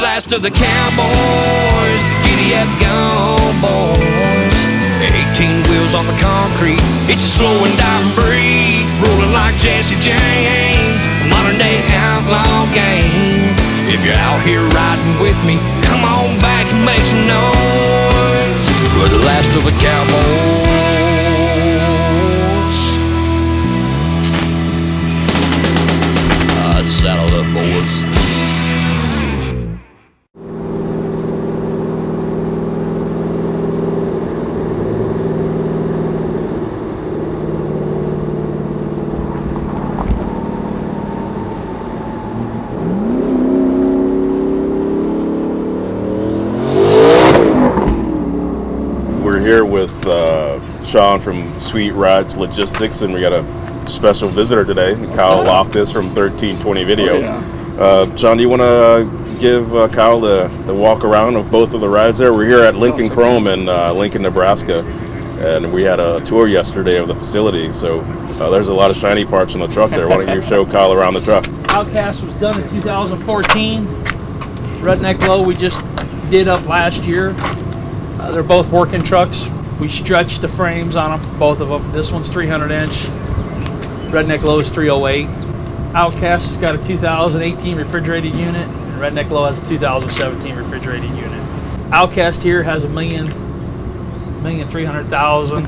last of the cowboys to giddy up gone boys. 18 wheels on the concrete, it's a slow and dying breed, rolling like Jesse James, a modern day outlaw game. If you're out here riding with me, come on back and make some noise. We're the last of the cowboys. Saddle up, boys. We're here with Shawn from Sweet Rides Logistics, and we got a special visitor today, Kyle Loftis from 1320 Video. Oh, yeah. Shawn, do you want to give Kyle the walk around of both of the rides there? We're here at Lincoln Chrome in Lincoln, Nebraska, and we had a tour yesterday of the facility, so there's a lot of shiny parts on the truck there. Why don't you show Kyle around the truck? Outcast was done in 2014. Redneck Low we just did up last year. They're both working trucks. We stretched the frames on them, both of them. This one's 300 inch. Redneck Low is 308. Outcast has got a 2018 refrigerated unit, and Redneck Low has a 2017 refrigerated unit. Outcast here has 1,300,000.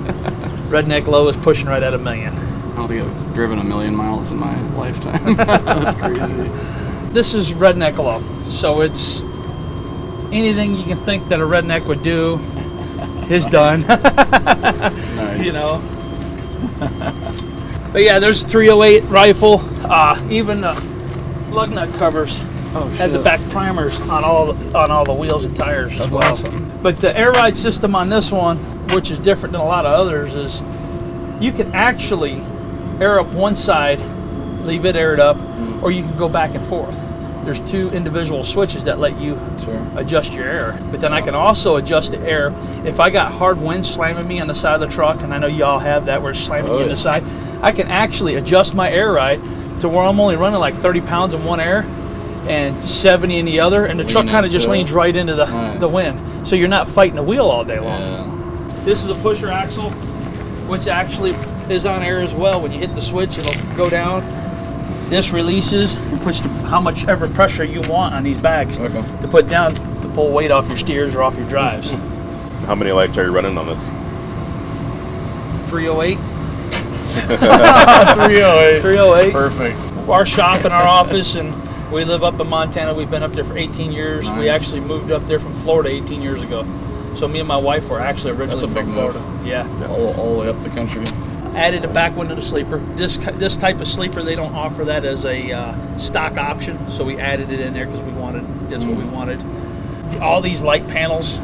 Redneck Low is pushing right at 1 million. I don't think I've driven 1 million miles in my lifetime. That's crazy. This is Redneck Low, so it's anything you can think that a redneck would do is done. Nice. You know. But yeah, there's a 308 rifle. Even the lug nut covers had the back primers on all the wheels and tires as well. Awesome. But the air ride system on this one, which is different than a lot of others, is you can actually air up one side, leave it aired up, or you can go back and forth. There's 2 individual switches that let you adjust your air. But then I can also adjust the air. If I got hard wind slamming me on the side of the truck, and I know y'all have that where it's slamming you in the side, I can actually adjust my air ride to where I'm only running like 30 pounds in one air and 70 in the other, and the truck kind of just leans right into the wind. So you're not fighting the wheel all day long. Yeah. This is a pusher axle, which actually is on air as well. When you hit the switch, it'll go down. This releases and puts how much ever pressure you want on these bags to put down to pull weight off your steers or off your drives. How many lights are you running on this? 308. 308. 308. Perfect. Our shop and our office, and we live up in Montana. We've been up there for 18 years. Nice. We actually moved up there from Florida 18 years ago. So me and my wife were actually originally from Florida. Yeah. All the way up the country. Added a back window to sleeper. This type of sleeper, they don't offer that as a stock option, so we added it in there because that's what we wanted. All these light panels,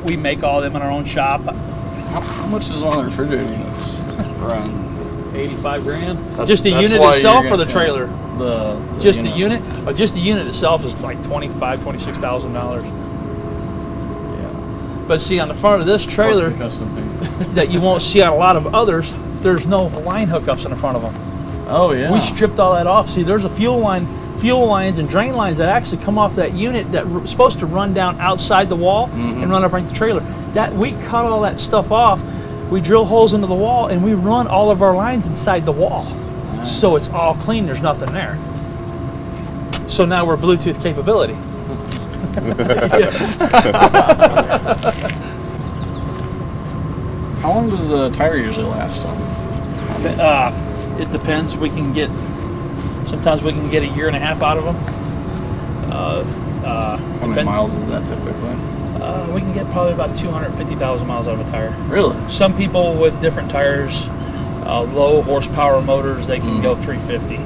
we make all of them in our own shop. How much is one of the refrigerator units? Around 85 grand. Just the unit itself or the trailer? Just the unit? Just the unit itself is like $26,000. Yeah. But see, on the front of this trailer that you won't see on a lot of others, there's no line hookups in the front of them. Oh yeah. We stripped all that off. See, there's a fuel lines and drain lines that actually come off that unit that are supposed to run down outside the wall and run up right to the trailer. That we cut all that stuff off. We drill holes into the wall and we run all of our lines inside the wall. Nice. So it's all clean. There's nothing there. So now we're Bluetooth capability. How long does a tire usually last on? It depends. Sometimes we can get 1.5 years out of them. How many miles is that typically? We can get probably about 250,000 miles out of a tire. Really? Some people with different tires, low horsepower motors, they can go 350.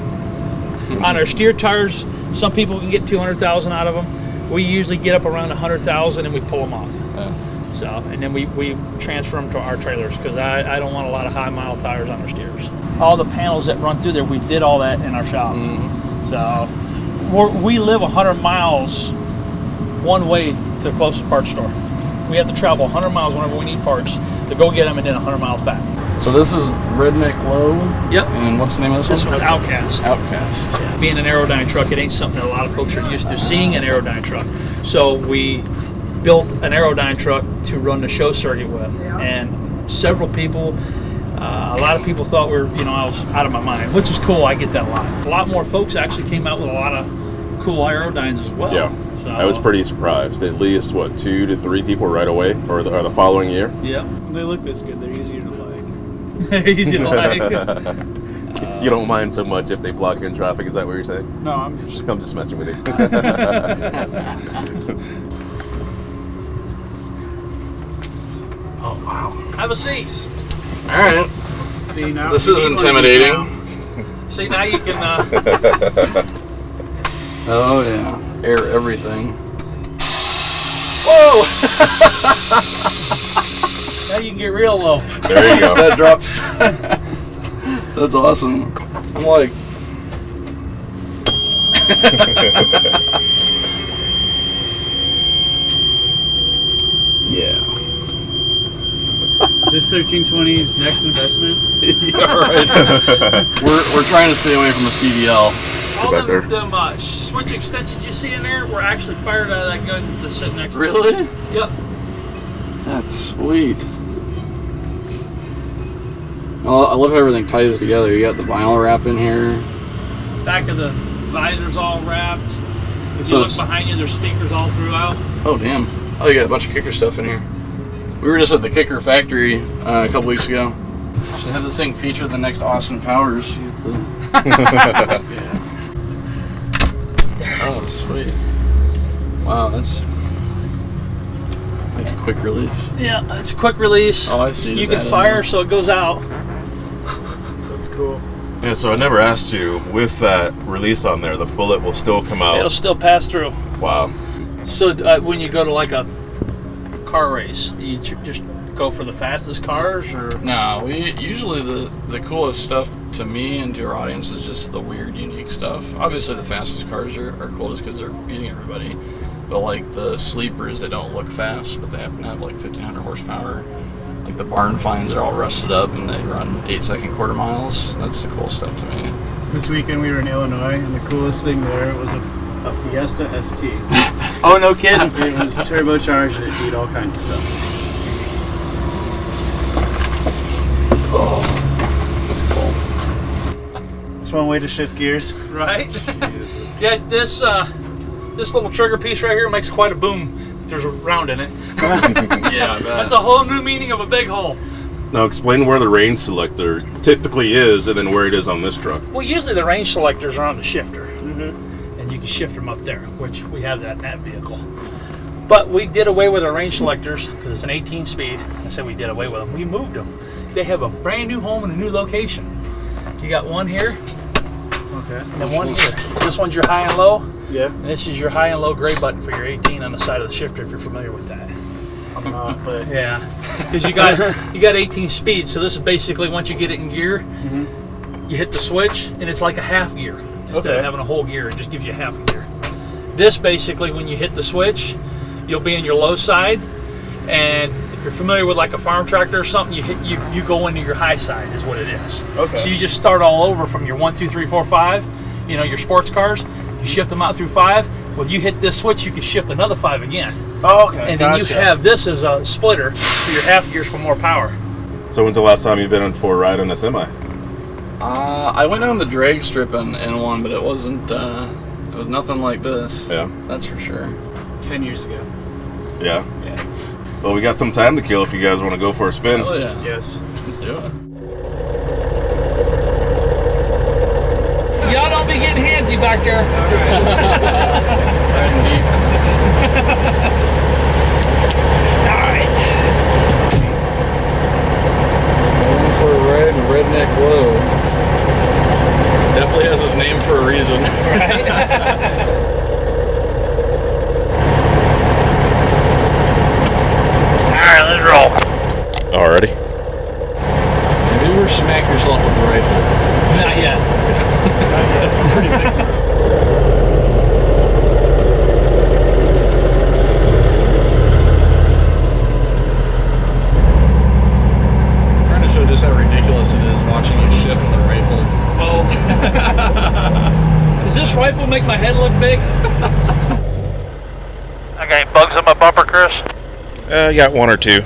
On our steer tires, some people can get 200,000 out of them. We usually get up around 100,000 and we pull them off. So, and then we transfer them to our trailers because I don't want a lot of high mile tires on our steers. All the panels that run through there, we did all that in our shop. So we live 100 miles one way to the closest parts store. We have to travel 100 miles whenever we need parts to go get them and then 100 miles back. So this is Redneck Low. Yep. And what's the name of this one? This one's Outcast. Outcast. Yeah. Being an Aerodyne truck, it ain't something that a lot of folks are used to seeing an Aerodyne truck. So we built an Aerodyne truck to run the show circuit with, and several people, a lot of people thought I was out of my mind, which is cool. I get that a lot. A lot more folks actually came out with a lot of cool Aerodynes as well. Yeah. So, I was pretty surprised. At least, 2 to 3 people right away, or the following year. Yeah. They look this good. They're easier to like. Easy to like. You don't mind so much if they block you in traffic, is that what you're saying? No, I'm just. I'm just messing with you. Oh, wow. Have a seat. All right. See now. This is intimidating. See, now you can. Oh, yeah. Air everything. Whoa! Now you can get real low. There you go. That drops. That's awesome. I'm like. Yeah. Is this 1320's next investment? Yeah, right. we're trying to stay away from the CDL. All back there. them switch extensions you see in there were actually fired out of that gun that's sitting next to Really? it. Yep. That's sweet. Well, I love how everything ties together. You got the vinyl wrap in here. Back of the visor's all wrapped. If So you look it's- behind you, there's speakers all throughout. Oh, damn. Oh, you got a bunch of kicker stuff in here. We were just at the kicker factory a couple weeks ago. Should have this thing feature the next Austin Powers. Yeah. Oh, sweet. Wow, that's nice quick release. Yeah, it's a quick release. Oh, I see. You Just can add it fire in. so it goes out. That's cool. Yeah, so I never asked you, with that release on there, the bullet will still come out. It'll still pass through. Wow. So when you go to like a car race, do you just go for the fastest cars, or? No, we usually the coolest stuff to me and to our audience is just the weird, unique stuff. Obviously, the fastest cars are coolest because they're beating everybody. But like the sleepers, they don't look fast, but they happen to have like 1,500 horsepower. Like the barn finds are all rusted up and they run 8-second quarter miles. That's the cool stuff to me. This weekend we were in Illinois, and the coolest thing there was a Fiesta ST. Oh, no kidding. It was turbocharged and it beat all kinds of stuff. That's cool. It's one way to shift gears. Right? Yeah, this little trigger piece right here makes quite a boom if there's a round in it. Yeah, I bet. That's a whole new meaning of a big hole. Now explain where the range selector typically is, and then where it is on this truck. Well, usually the range selectors are on the shifter, and you can shift them up there, which we have that in that vehicle. But we did away with our range selectors because it's an 18 speed. I said we did away with them. We moved them. They have a brand new home and a new location. You got one here Okay. and one here. This one's your high and low, Yeah. and this is your high and low gray button for your 18 on the side of the shifter, if you're familiar with that. I'm not, but Yeah, because you got 18 speed. So this is basically once you get it in gear, you hit the switch and it's like a half gear instead Okay. of having a whole gear. It just gives you a half gear. This basically, when you hit the switch, you'll be in your low side, and if you're familiar with like a farm tractor or something, you go into your high side is what it is. Okay. So you just start all over from your 1, 2, 3, 4, 5. You know, your sports cars. You shift them out through 5. Well, you hit this switch, you can shift another 5 again. oh, okay. And then you gotcha. have this as a splitter for your half gears for more power. So when's the last time you've been in for a ride in a semi? I went on the drag strip in one, but it wasn't. It was nothing like this. Yeah. That's for sure. 10 years ago. Yeah. Yeah. Well, we got some time to kill if you guys want to go for a spin. Oh yeah. Yes. Let's do it. Y'all don't be getting handsy back there. Riding deep. All right. Going for a ride in Redneck Low. Definitely has his name for a reason. All right, let's roll. Alrighty. Have you ever smacked yourself with a rifle? Not yet. That's a pretty big throw. Got any bugs on my bumper, Chris? I got one or two.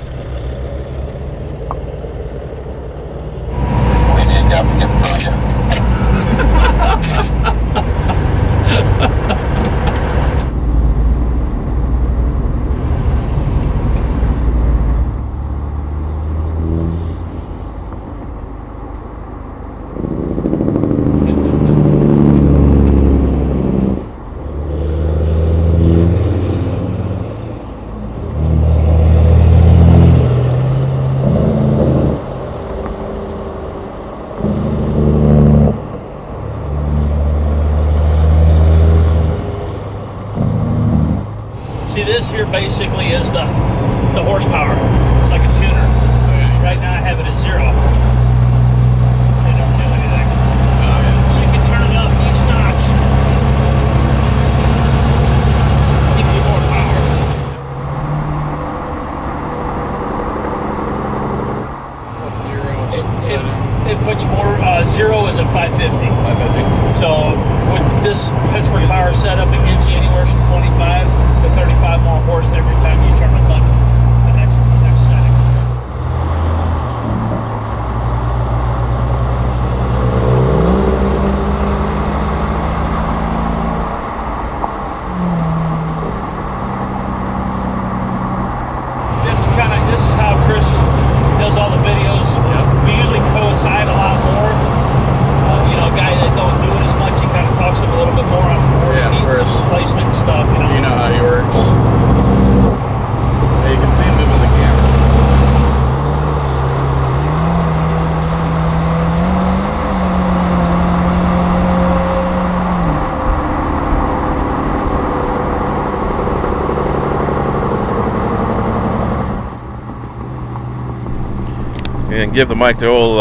See, this here basically is the horsepower. It's like a tuner. Right now I have it at 0. It don't do anything. You can turn it up each notch. Gives you more power. What's 0 setting? It puts more. 0 is a 550. 550. So with this Pittsburgh power setup, it gives you anywhere from 25 to 35 more horse every time you turn the button for the next setting. This is how Chris does all the videos. Yep. We usually coincide a lot more. A guy that don't do it as much, he kind of talks to him a little bit more on Yeah, of course. placement and stuff. You know how he works. Hey, you can see him moving the camera. And give the mic to old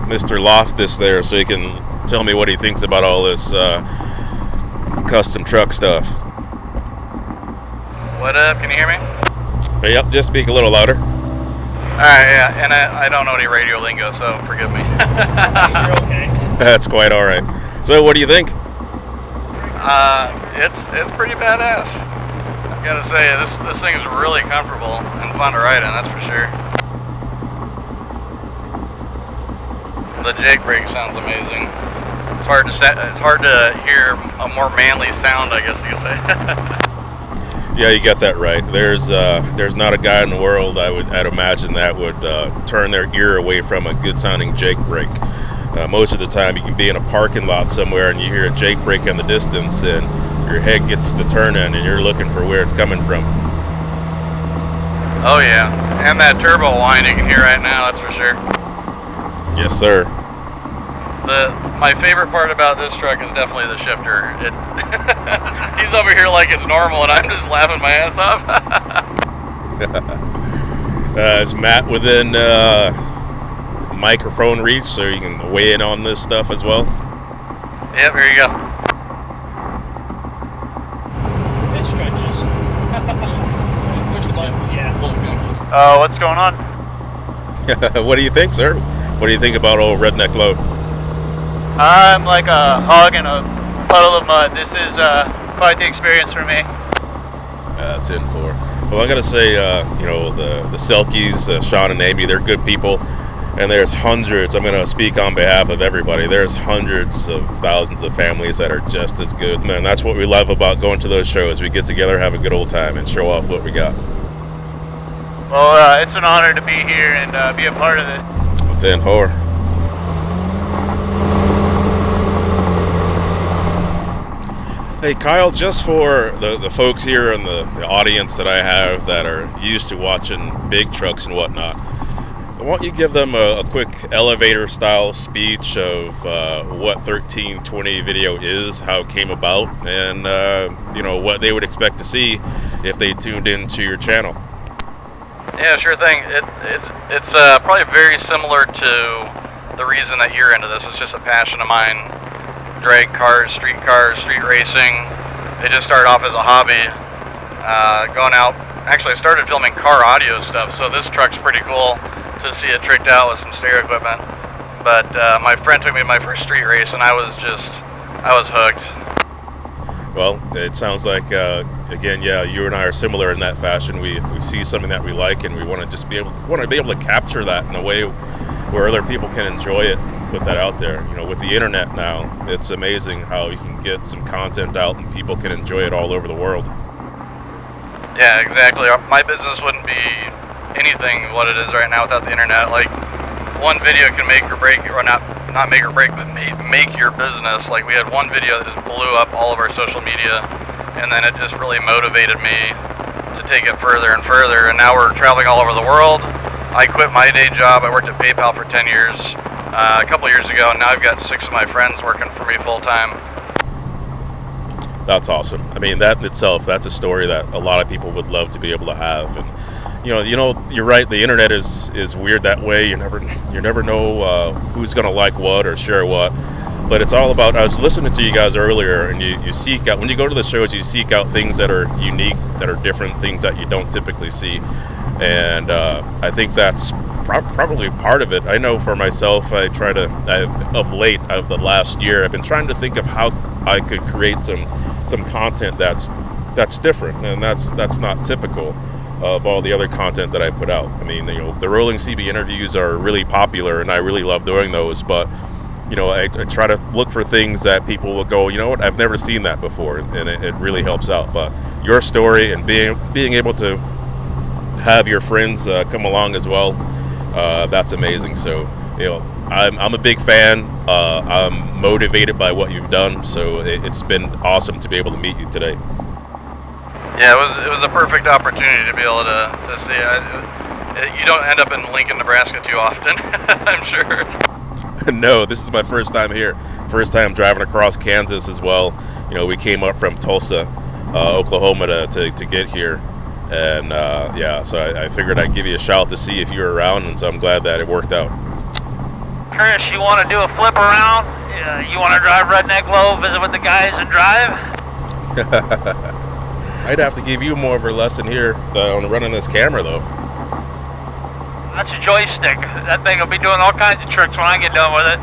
Mr. Loftis there so he can tell me what he thinks about all this custom truck stuff. What up? Can you hear me? Hey, yep, just speak a little louder. Alright, yeah, and I don't know any radio lingo, so forgive me. You're okay. That's quite all right. So what do you think? It's pretty badass. I gotta say, this thing is really comfortable and fun to ride in, that's for sure. The Jake brake sounds amazing. It's hard to hear a more manly sound, I guess you could say. Yeah, you got that right. There's not a guy in the world I'd imagine that would turn their ear away from a good sounding Jake brake. Most of the time you can be in a parking lot somewhere and you hear a Jake brake in the distance and your head gets to turning and you're looking for where it's coming from. Oh yeah, and that turbo whine you can hear right now, that's for sure. Yes, sir. My favorite part about this truck is definitely the shifter. He's over here like it's normal, and I'm just laughing my ass off. Is Matt within microphone reach so you can weigh in on this stuff as well? Yep, here you go. It stretches. Yeah. What's going on? What do you think, sir? What do you think about old Redneck Low? I'm like a hog in a puddle of mud. This is quite the experience for me. That's in for. Well, I'm gonna say, the Cielkes, Shawn and Amy, they're good people, and there's hundreds. I'm gonna speak on behalf of everybody. There's hundreds of thousands of families that are just as good, and that's what we love about going to those shows. We get together, have a good old time, and show off what we got. Well, it's an honor to be here and be a part of it. 10-4. Hey Kyle, just for the folks here in the audience that I have that are used to watching big trucks and whatnot, I want you to give them a quick elevator style speech of what 1320 video is, how it came about, and what they would expect to see if they tuned into your channel. Yeah, sure thing. It's probably very similar to the reason that you're into this. It's just a passion of mine. Drag cars, street racing. It just started off as a hobby. Going out. Actually, I started filming car audio stuff, so this truck's pretty cool to see it tricked out with some stereo equipment. But my friend took me to my first street race, and I was hooked. Well, it sounds like again, yeah, you and I are similar in that fashion. We see something that we like, and we want to be able to capture that in a way where other people can enjoy it, put that out there. You know, with the internet now, it's amazing how you can get some content out and people can enjoy it all over the world. Yeah, exactly. My business wouldn't be anything what it is right now without the internet. Like, one video can make or break, or not make or break, but make your business. Like, we had one video that just blew up all of our social media, and then it just really motivated me to take it further and further. And now we're traveling all over the world. I quit my day job. I worked at PayPal for 10 years a couple years ago, and now I've got 6 of my friends working for me full time. That's awesome. I mean, that in itself, that's a story that a lot of people would love to be able to have. And you know, you're right. The internet is weird that way. You never know who's going to like what or share what. But it's all about. I was listening to you guys earlier, and you seek out, when you go to the shows, you seek out things that are unique, that are different, things that you don't typically see. And I think that's probably part of it. I know for myself, of the last year, I've been trying to think of how I could create some content that's different, and that's not typical of all the other content that I put out. I mean, you know, the Rolling CB interviews are really popular, and I really love doing those. But you know, I try to look for things that people will go, you know what, I've never seen that before, and it really helps out. But your story and being able to have your friends come along as well, that's amazing. So, you know, I'm a big fan. I'm motivated by what you've done, so it's been awesome to be able to meet you today. Yeah, it was a perfect opportunity to be able to see. You don't end up in Lincoln, Nebraska too often, I'm sure. No, this is my first time here. First time driving across Kansas as well. You know, we came up from Tulsa, Oklahoma to get here. And yeah, so I figured I'd give you a shout to see if you were around, and so I'm glad that it worked out. Chris, you want to do a flip around? You want to drive Redneck Low, visit with the guys and drive? I'd have to give you more of a lesson here on running this camera, though. That's a joystick. That thing will be doing all kinds of tricks when I get done with it.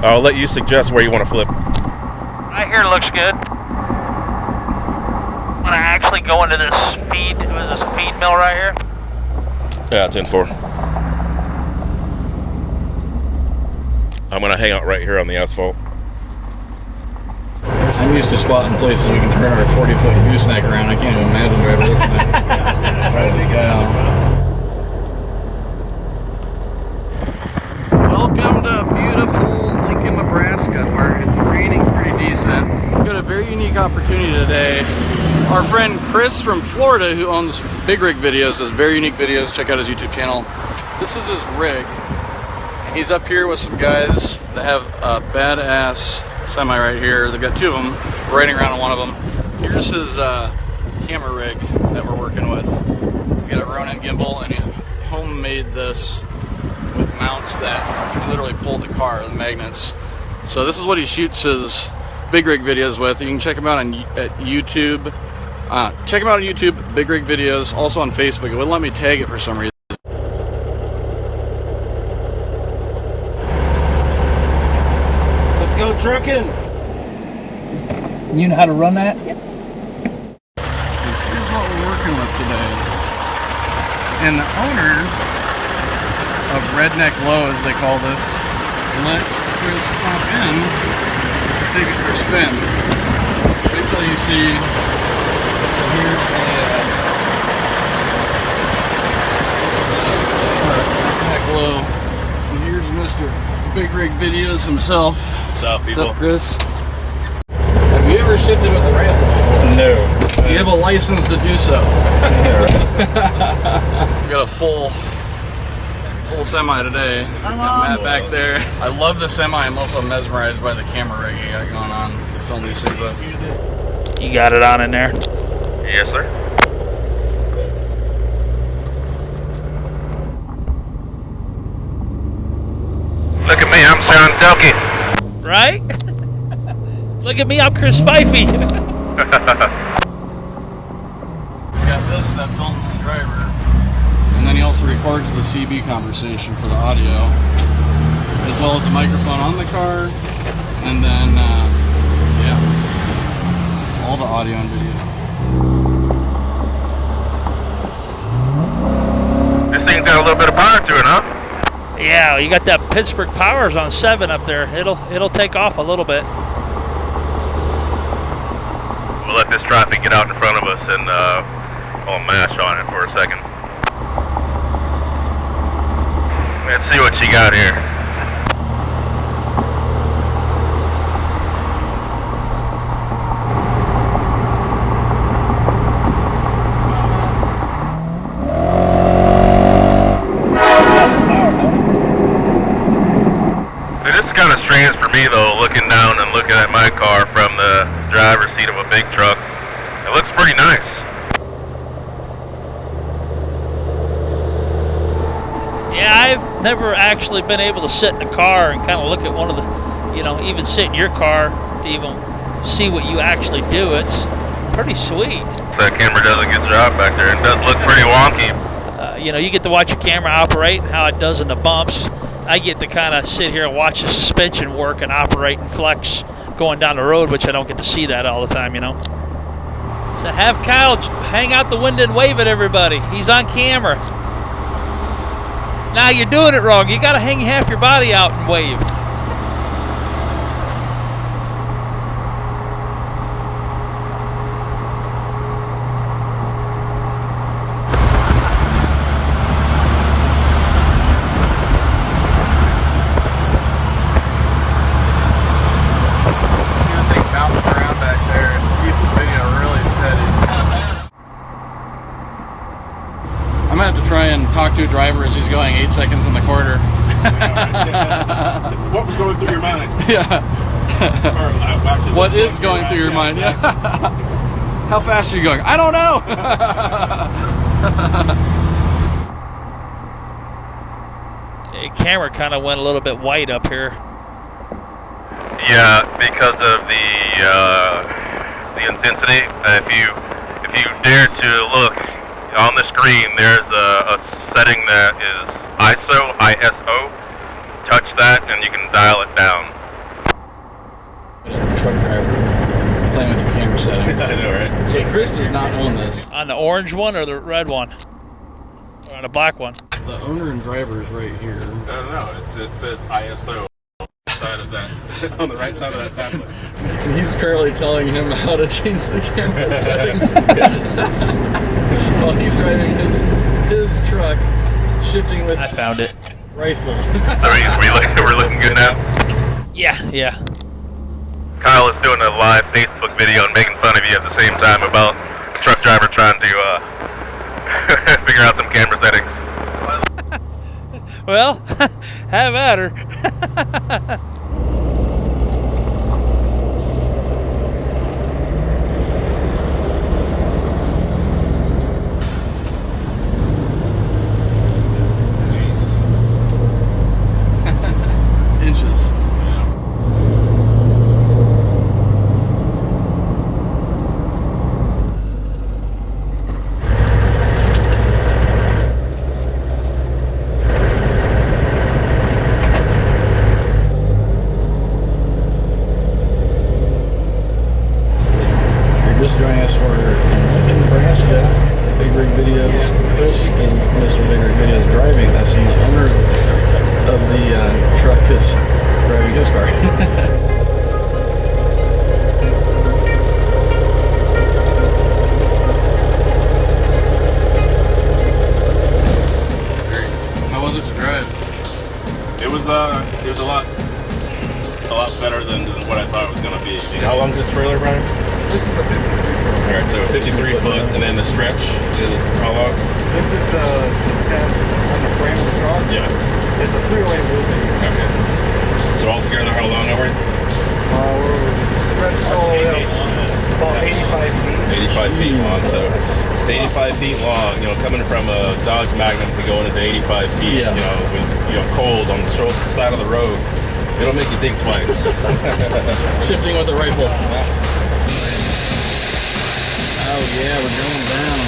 I'll let you suggest where you want to flip. Right here looks good. Want to actually go into this feed? Was this a feed mill right here? Yeah, 10-4. I'm going to hang out right here on the asphalt. I'm used to spotting places we can turn our 40-foot gooseneck around. I can't even imagine driving this thing. Holy cow. Welcome to beautiful Lincoln, Nebraska, where it's raining pretty decent. We've got a very unique opportunity today. Our friend Chris from Florida, who owns Big Rig Videos, does very unique videos. Check out his YouTube channel. This is his rig. He's up here with some guys that have a badass semi right here. They've got 2 of them, riding around on one of them. Here's his camera rig that we're working with. He's got a Ronin gimbal, and he homemade this with mounts that you can literally pull the car, the magnets. So this is what he shoots his Big Rig videos with. You can check him out at YouTube. Check him out on YouTube, Big Rig Videos. Also on Facebook. It wouldn't let me tag it for some reason. Let's go trucking. You know how to run that? Here's what we're working with today. And the owner of Redneck Low, as they call this, let Chris pop in to take it for a spin. Wait till you see. Here's Redneck Low. And here's Mr. Big Rig Videos himself. What's up, people? What's up, Chris? Have you ever shifted with a rifle before? No. You have a license to do so. We got a full semi today. Got Matt back there. I love the semi. I'm also mesmerized by the camera rig you got going on to film these things with. You got it on in there? Yes, sir. Look at me, I'm Shawn Cielke. Right? Look at me, I'm Chris Pfeiffe. He's got this that films the driver, and then he also records the CB conversation for the audio, as well as a microphone on the car, and then yeah, all the audio and video. Kyle. You got that Pittsburgh Powers on 7 up there. It'll take off a little bit. We'll let this traffic get out in front of us and I'll mash on it for a second. Let's see what you got here. It is kind of strange for me though, looking down and looking at my car from the driver's seat of a big truck. It looks pretty nice. Yeah, I've never actually been able to sit in a car and kind of look at one of the, you know, even sit in your car to even see what you actually do. It's pretty sweet. That camera does a good job back there. It does look pretty wonky. You know, you get to watch your camera operate and how it does in the bumps. I get to kind of sit here and watch the suspension work and operate and flex going down the road, which I don't get to see that all the time, you know. So have Kyle hang out the window and wave at everybody. He's on camera. Now you're doing it wrong. You got to hang half your body out and wave. I'm gonna have to try and talk to a driver as he's going 8 seconds in the quarter. What was going through your mind? Yeah. What is going through your mind? Yeah. How fast are you going? I don't know. The camera kind of went a little bit white up here. Yeah, because of the intensity. If you dare to look on the screen, there's a setting that is ISO. Touch that and you can dial it down. Truck driver playing with your camera settings. I know, right? So Chris does not own this. On the orange one or the red one? Or on the black one? The owner and driver is right here. No, it says ISO side of that on the right side of that tablet. He's currently telling him how to change the camera settings while he's driving his truck, shifting with I found it. rifle. We're looking good now. Yeah. Kyle is doing a live Facebook video and making fun of you at the same time about a truck driver trying to figure out some camera settings. Well, have at her. Inches. Just joining us for Lincoln, Nebraska, Big Rig Videos. Chris is Mr. Big Rig Videos driving this, and the owner of the truck is driving his car. How was it to drive? It was a lot better than what I thought it was gonna be. How long is this trailer, Brian? This is a 53 foot. All right, so 53 foot, and then the stretch is how long? This is the 10 on the frame of the truck. Yeah. It's a 308 wheelbase. Okay. So altogether, how long are we? We're stretched all the way up about 85 feet. 85 feet long. So 85 feet long. You know, coming from a Dodge Magnum to going into 85 feet. Yeah. You know, with cold on the side of the road, it'll make you think twice. Shifting with the rifle. Oh yeah, we're going down.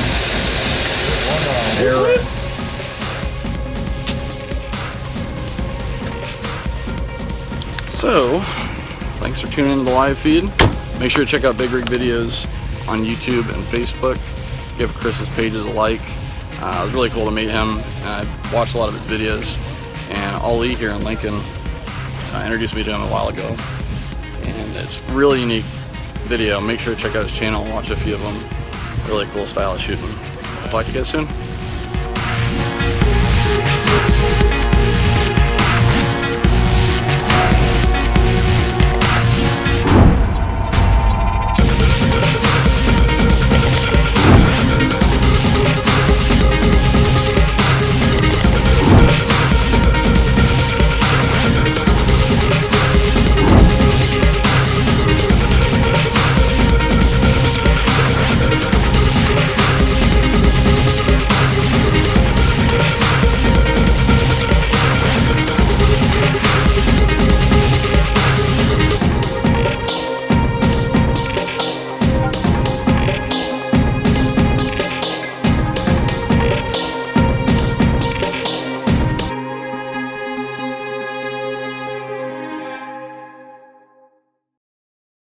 So, thanks for tuning into the live feed. Make sure to check out Big Rig Videos on YouTube and Facebook. Give Chris's pages a like. It was really cool to meet him. I watched a lot of his videos, and Ali here in Lincoln introduced me to him a while ago, and it's a really unique video. Make sure to check out his channel, watch a few of them. Really cool style of shooting. I'll talk to you guys soon.